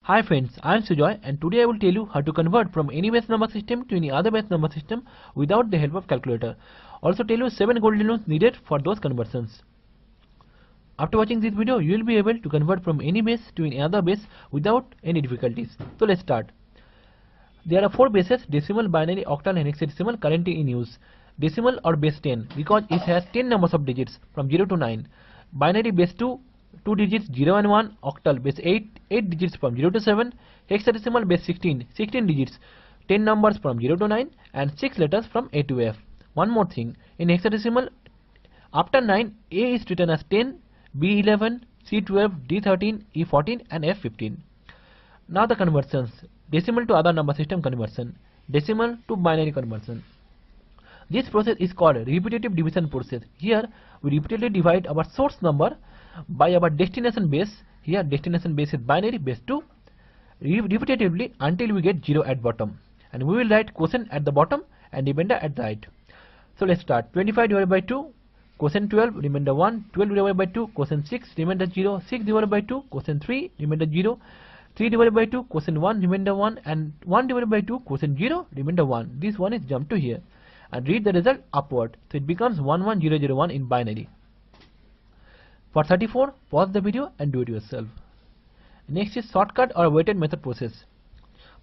Hi friends, I am Sujoy and today I will tell you how to convert from any base number system to any other base number system without the help of calculator. Also tell you 7 golden rules needed for those conversions. After watching this video, you will be able to convert from any base to any other base without any difficulties. So let's start. There are 4 bases: decimal, binary, octal and hexadecimal currently in use. Decimal or base 10 because it has 10 numbers of digits from 0 to 9. Binary base 2 digits 0 and 1, octal base 8 digits from 0 to 7, hexadecimal base 16 digits, 10 numbers from 0 to 9 and 6 letters from A to F. One more thing, in hexadecimal after 9 A is written as 10, B11, C12, D13, E14 and F15. Now the conversions: decimal to other number system conversion, decimal to binary conversion. This process is called repetitive division process. Here we repeatedly divide our source number by our destination base. Here destination base is binary base 2 repetitively until we get 0 at bottom, and we will write quotient at the bottom and remainder at the right. So let's start. 25 divided by 2, quotient 12, remainder 1, 12 divided by 2, quotient 6, remainder 0, 6 divided by 2, quotient 3, remainder 0, 3 divided by 2, quotient 1, remainder 1, and 1 divided by 2, quotient 0, remainder 1. This one is jumped to here and read the result upward, so it becomes 11001 in binary. For 34, pause the video and do it yourself. Next is shortcut or weighted method process.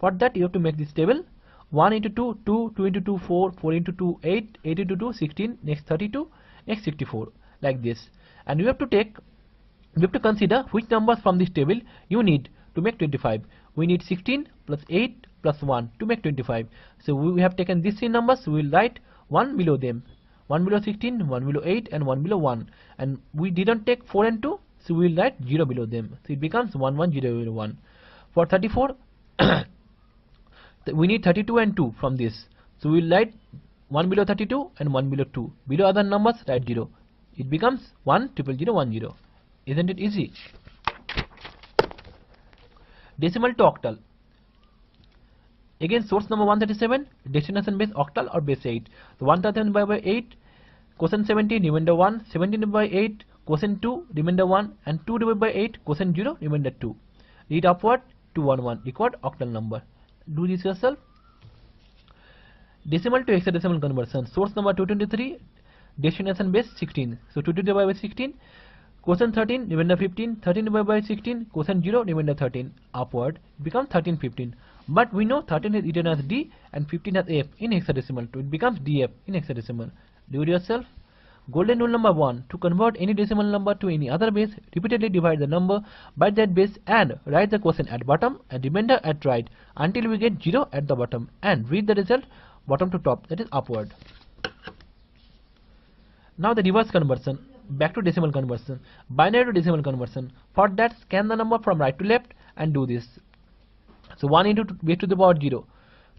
For that you have to make this table: 1 into 2, 2, 2 into 2, 4, 4 into 2, 8, 8 into 2, 16, next 32, next 64, like this. And you have to consider which numbers from this table you need to make 25. We need 16 plus 8 plus 1 to make 25. So we have taken these 3 numbers, we will write 1 below them. 1 below 16, 1 below 8 and 1 below 1, and we didn't take 4 and 2, so we will write 0 below them, so it becomes 11001. For 34 we need 32 and 2 from this, so we will write 1 below 32 and 1 below 2. Below other numbers write 0, it becomes 1001010. Isn't it easy? Decimal to octal. Again, source number 137, destination base octal or base 8. So 137 by 8, quotient 17, remainder 1, 17 by 8, quotient 2, remainder 1, and 2 divided by 8, quotient 0, remainder 2. Read upward, 211, record octal number. Do this yourself. Decimal to hexadecimal conversion. Source number 223, destination base 16. So 2 divided by 16, quotient 13, remainder 15, 13 divided by 16, quotient 0, remainder 13. Upward, it becomes 13, 15. But we know 13 is written as D and 15 as F in hexadecimal, so it becomes DF in hexadecimal. Do it yourself. Golden rule number 1: to convert any decimal number to any other base, repeatedly divide the number by that base and write the quotient at bottom and remainder at right until we get 0 at the bottom, and read the result bottom to top, that is upward. Now the reverse conversion, back to decimal conversion, binary to decimal conversion. For that, scan the number from right to left and do this. So 1 into base to the power 0.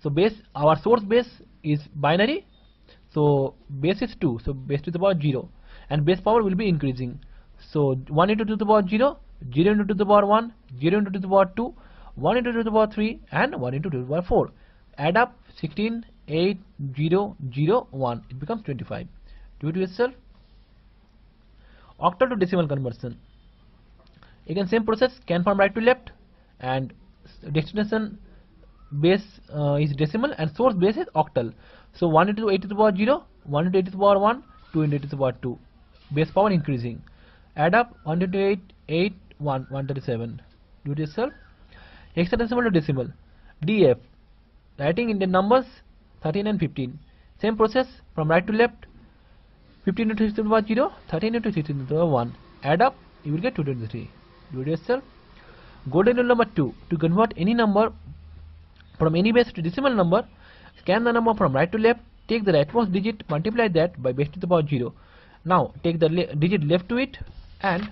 So base, our source base is binary, so base is 2, so base to the power 0, and base power will be increasing. So 1 into 2 to the power 0, 0 into 2 to the power 1, 0 into 2 to the power 2, 1 into 2 to the power 3, and 1 into 2 to the power 4. Add up 16, 8, 0, 0, 1. It becomes 25. Do it yourself. Octal to decimal conversion. Again, same process, scan from right to left, and destination base is decimal and source base is octal. So 1 into 8 to the power 0, 1 into 8 to the power 1, 2 into 8 to the power 2. Base power increasing. Add up 1 into 8, 8, 1, 137. Do it yourself. Hexadecimal to decimal. DF. Writing in the numbers 13 and 15. Same process from right to left. 15 into 6 to the power 0, 13 into 6 to the power 1. Add up, you will get 223. Do it yourself. Golden rule number 2: to convert any number from any base to decimal number, scan the number from right to left, take the rightmost digit, multiply that by base to the power 0. Now take the digit left to it and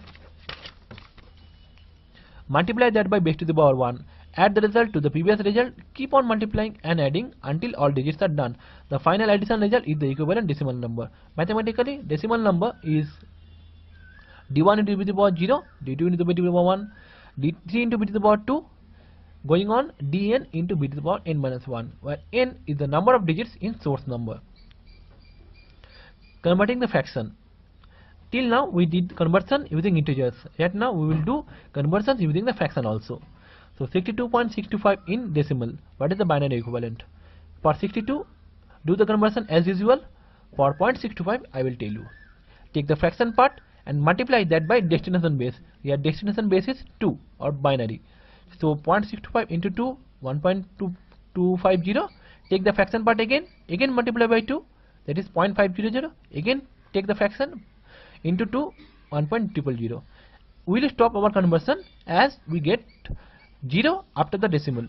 multiply that by base to the power 1. Add the result to the previous result, keep on multiplying and adding until all digits are done. The final addition result is the equivalent decimal number. Mathematically, decimal number is D1 into b to the power 0, D2 into b to the power 1, D3 into b to the power 2, going on Dn into b to the power n minus 1, where n is the number of digits in source number. Converting the fraction. Till now we did conversion using integers, yet now we will do conversions using the fraction also. So 62.625 in decimal. What is the binary equivalent? For 62, do the conversion as usual. For 0.625, I will tell you. Take the fraction part and multiply that by destination base. Here destination base is 2 or binary. So 0.625 into 2, 1.2250. Take the fraction part again multiply by 2, that is 0.500. Again take the fraction into 2, 1.000. We will stop our conversion as we get 0 after the decimal,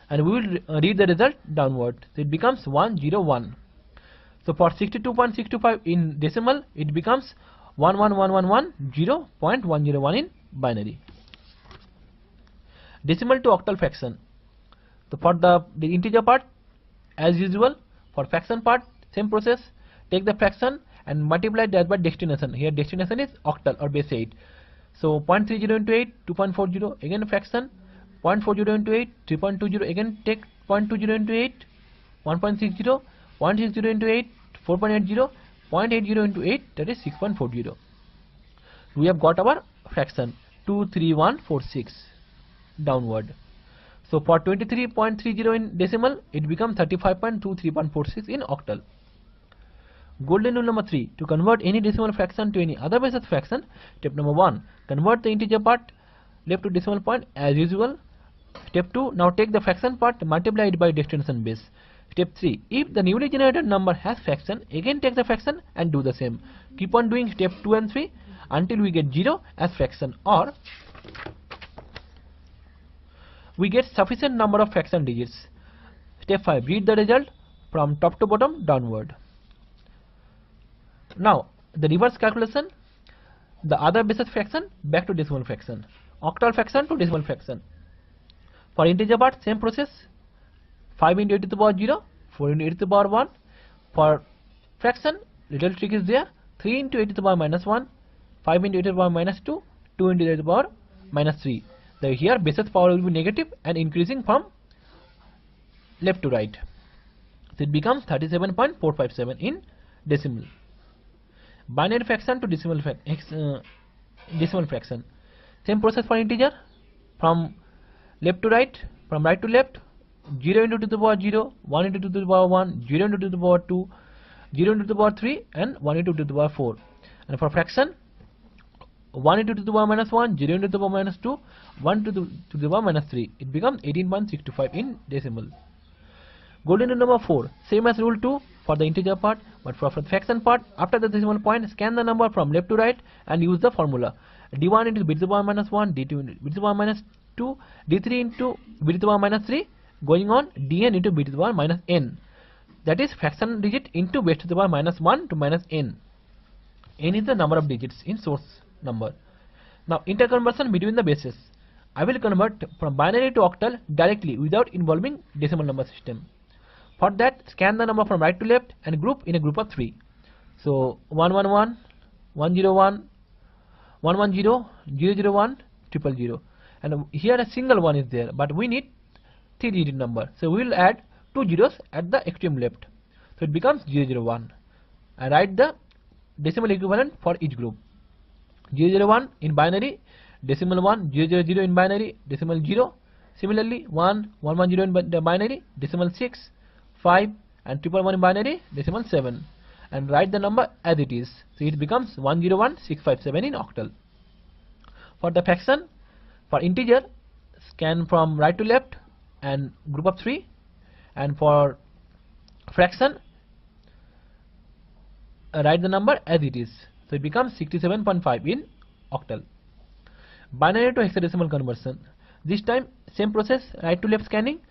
and we will read the result downward. So it becomes 101. So for 62.625 in decimal, it becomes 11110.101 in binary. Decimal to octal fraction. So for the integer part, as usual, for fraction part, same process. Take the fraction and multiply that by destination. Here destination is octal or base 8. So 0.30 into 8, 2.40. Again fraction, 0.40 into 8, 3.20. Again take 0.20 into 8, 1.60. 0.60 into 8, 4.80. 0.80 into 8, that is 6.40. We have got our fraction 23146 downward. So for 23.30 in decimal, it becomes 35.2346 in octal. Golden rule number 3. To convert any decimal fraction to any other basis fraction, step number 1. Convert the integer part left to decimal point as usual. Step 2. Now take the fraction part, multiply it by destination base. Step 3. If the newly generated number has fraction, again take the fraction and do the same. Keep on doing step 2 and 3 until we get 0 as fraction, or we get sufficient number of fraction digits. Step 5. Read the result from top to bottom downward. Now the reverse calculation, the other basis fraction back to decimal fraction, octal fraction to decimal fraction. For integer part, same process. 5 into 8 to the power 0, 4 into 8 to the power 1. For fraction, little trick is there. 3 into 8 to the power minus 1, 5 into 8 to the power minus 2, 2 into 8 to the power minus 3. So here basis power will be negative and increasing from left to right. So it becomes 37.457 in decimal. Binary fraction to decimal fraction. Same process for integer, from left to right, from right to left. 0 into 2 to the power 0, 1 into 2 to the power 1, 0 into 2 to the power 2, 0 into 2 to the power 3, and 1 into 2 to the power 4. And for fraction, 1 into 2 to the power minus 1, 0 into the power minus 2, 1 to the power minus 3. It becomes 18.625 in decimal. Golden rule number 4. Same as rule 2 for the integer part, but for the fraction part, after the decimal point, scan the number from left to right and use the formula. D1 into b to the power minus 1, D2 into b to the power minus 2, D3 into b to the power minus 3, going on dn into b to the power minus n. That is fraction digit into base to the power minus 1 to minus n. N is the number of digits in source number. Now interconversion between the bases. I will convert from binary to octal directly without involving decimal number system. For that, scan the number from right to left and group in a group of 3. So 111, 101, 110, 001, 000. And here a single one is there, but we need 3-digit number. So we will add 2 zeros at the extreme left. So it becomes 001. And write the decimal equivalent for each group. 001 in binary, decimal 1, 000 in binary, decimal 0. Similarly 1, 110 in the binary, decimal 6, 5 and 111 in binary, decimal 7. And write the number as it is. So it becomes 101657 in octal. For the fraction, for integer, scan from right to left and group of 3. And for fraction, write the number as it is. So it becomes 67.5 in octal. Binary to hexadecimal conversion. This time same process, right to left scanning,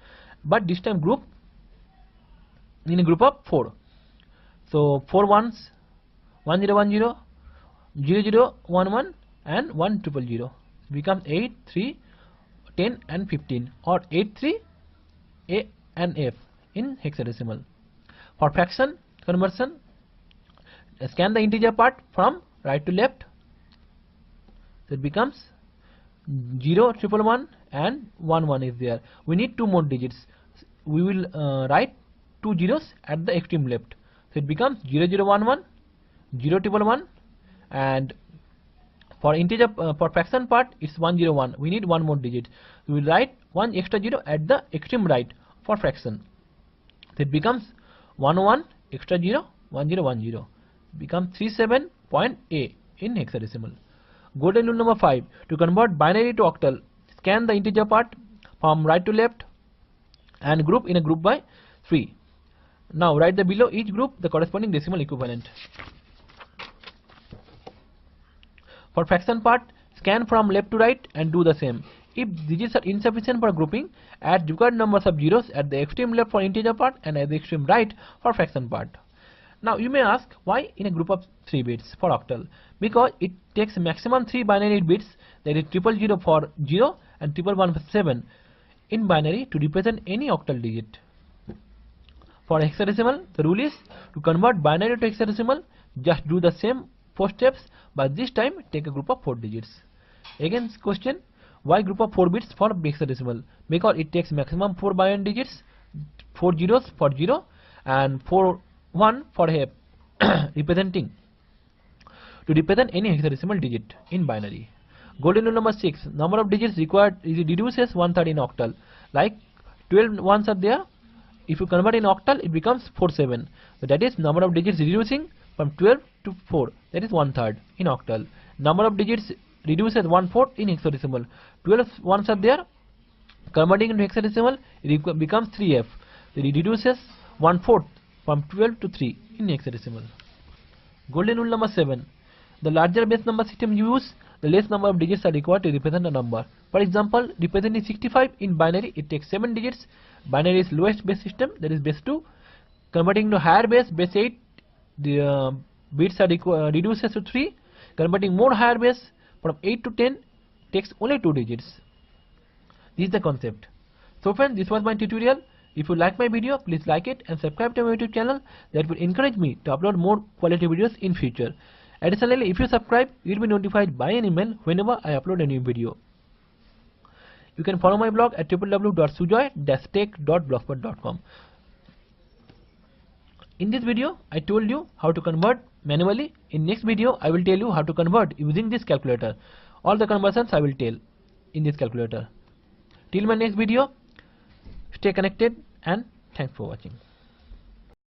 but this time group in a group of 4. So 4 ones, 1010, 0011 and 1000. Becomes 8, 3, 10 and 15, or 8, 3, A and F in hexadecimal. For fraction conversion, scan the integer part from right to left. So it becomes 0, 111 and 11 is there. We need 2 more digits. We will write 2 zeros at the extreme left. So it becomes 0011, 0111 and For integer, for fraction part, it's 101. We need one more digit. We will write one extra 0 at the extreme right for fraction. So it becomes 11 extra 0, 1010. Becomes 37.A in hexadecimal. Golden rule number 5. To convert binary to octal, scan the integer part from right to left and group in a group by 3. Now write the below each group the corresponding decimal equivalent. For fraction part, scan from left to right and do the same. If digits are insufficient for grouping, add required numbers of zeros at the extreme left for integer part and at the extreme right for fraction part. Now you may ask, why in a group of 3 bits for octal? Because it takes maximum 3 binary bits, that is 000 for 0 and 111 for 7 in binary to represent any octal digit. For hexadecimal, the rule is to convert binary to hexadecimal, just do the same 4 steps, but this time take a group of 4 digits. Again question, why group of 4 bits for hexadecimal? Because it takes maximum 4 binary digits, 4 zeros for 0 and 4 1 for representing to represent any hexadecimal digit in binary. Golden rule number 6. Number of digits required reduces 1/3 in octal. Like 12 ones are there. If you convert in octal, it becomes 47. So that is number of digits reducing from 12 to 4. That is 1/3 in octal. Number of digits reduces 1/4 in hexadecimal. 12 ones are there. Converting into hexadecimal, it becomes 3f. So it reduces 1/4 from 12 to 3 in hexadecimal. Golden rule number 7. The larger base number system you use, the less number of digits are required to represent a number. For example, representing 65 in binary, it takes 7 digits. Binary is lowest base system, that is base 2. Converting to higher base 8, the bits are reduces to 3. Converting more higher base from 8 to 10 takes only 2 digits. This is the concept. So friends, this was my tutorial. If you like my video, please like it and subscribe to my YouTube channel. That will encourage me to upload more quality videos in future. Additionally, if you subscribe, you will be notified by an email whenever I upload a new video. You can follow my blog at www.sujoy-tech.blogspot.com. In this video, I told you how to convert manually. In next video, I will tell you how to convert using this calculator. All the conversions I will tell in this calculator. Till my next video, stay connected and thanks for watching.